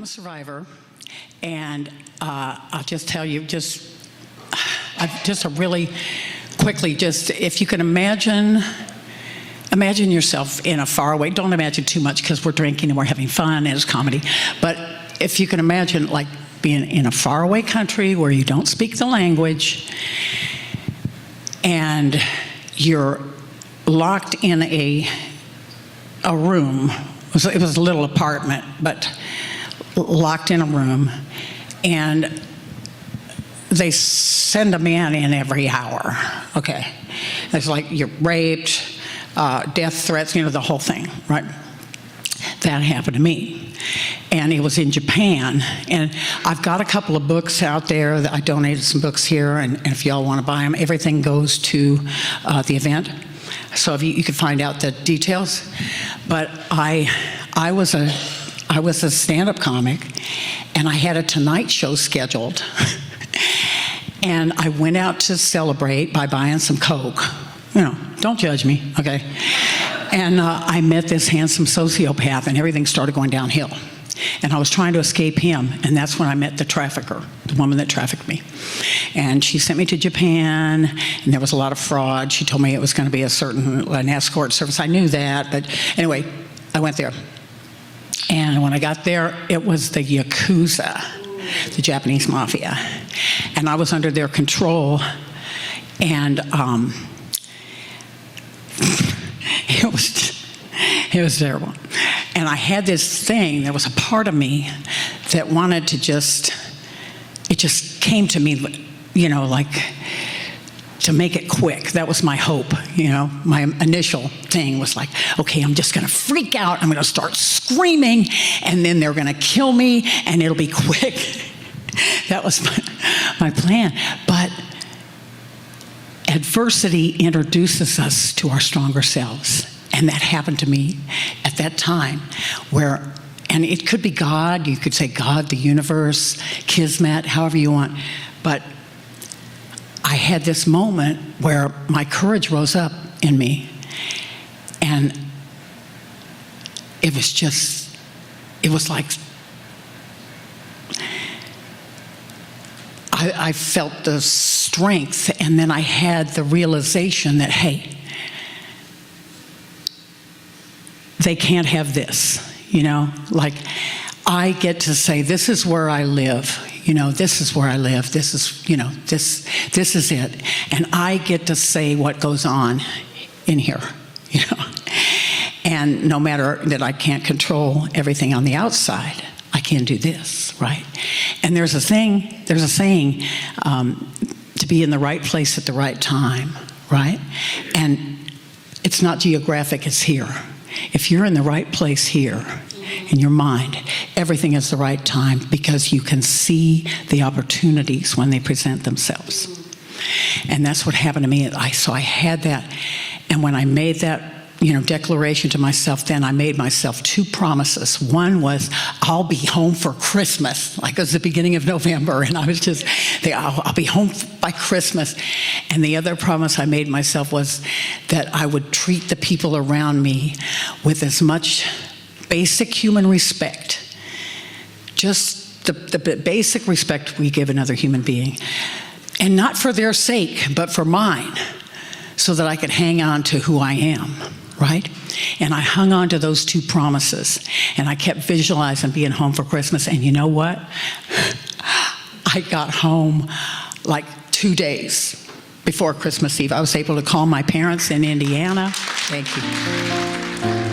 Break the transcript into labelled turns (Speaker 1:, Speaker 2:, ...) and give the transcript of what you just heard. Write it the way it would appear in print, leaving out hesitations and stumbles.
Speaker 1: a survivor, and I'll just tell you, just a really quickly, just if you can imagine yourself in a faraway, don't imagine too much because we're drinking and we're having fun and it's comedy, but if you can imagine like being in a faraway country where you don't speak the language and you're locked in a room. It was a little apartment, but locked in a room, and they send a man in every hour, okay? It's like you're raped, death threats, the whole thing, right? That happened to me. And it was in Japan. And I've got a couple of books out there. That I donated some books here, and if y'all want to buy them, everything goes to the event. So if you can find out the details. But I was a stand-up comic, and I had a Tonight Show scheduled. And I went out to celebrate by buying some Coke. Don't judge me, okay? And I met this handsome sociopath, and everything started going downhill. And I was trying to escape him, and that's when I met the trafficker, the woman that trafficked me. And she sent me to Japan, and there was a lot of fraud. She told me it was going to be an escort service. I knew that, but anyway, I went there. And when I got there, it was the Yakuza, the Japanese mafia. And I was under their control, and it was terrible. And I had this thing, there was a part of me that wanted to it just came to me, like to make it quick. That was my hope, My initial thing was like, okay, I'm just gonna freak out, I'm gonna start screaming, and then they're gonna kill me, and it'll be quick. That was my plan. But adversity introduces us to our stronger selves. And that happened to me at that time and it could be God, you could say God, the universe, Kismet, however you want. But I had this moment where my courage rose up in me. And it was like, I felt the strength, and then I had the realization that, hey, they can't have this, like I get to say, this is where I live, this is where I live, this is, this is it. And I get to say what goes on in here, And no matter that I can't control everything on the outside, I can do this, right? And there's a saying, to be in the right place at the right time, right? And it's not geographic, it's here. If you're in the right place here, in your mind, everything is the right time because you can see the opportunities when they present themselves. And that's what happened to me. So I had that, and when I made that declaration to myself, then I made myself two promises. One was, I'll be home for Christmas, like it was the beginning of November, and I was just thinking, I'll be home by Christmas. And the other promise I made myself was that I would treat the people around me with as much basic human respect, just the basic respect we give another human being, and not for their sake, but for mine, so that I could hang on to who I am. Right? And I hung on to those two promises, and I kept visualizing being home for Christmas. And you know what? I got home like 2 days before Christmas Eve. I was able to call my parents in Indiana. Thank you.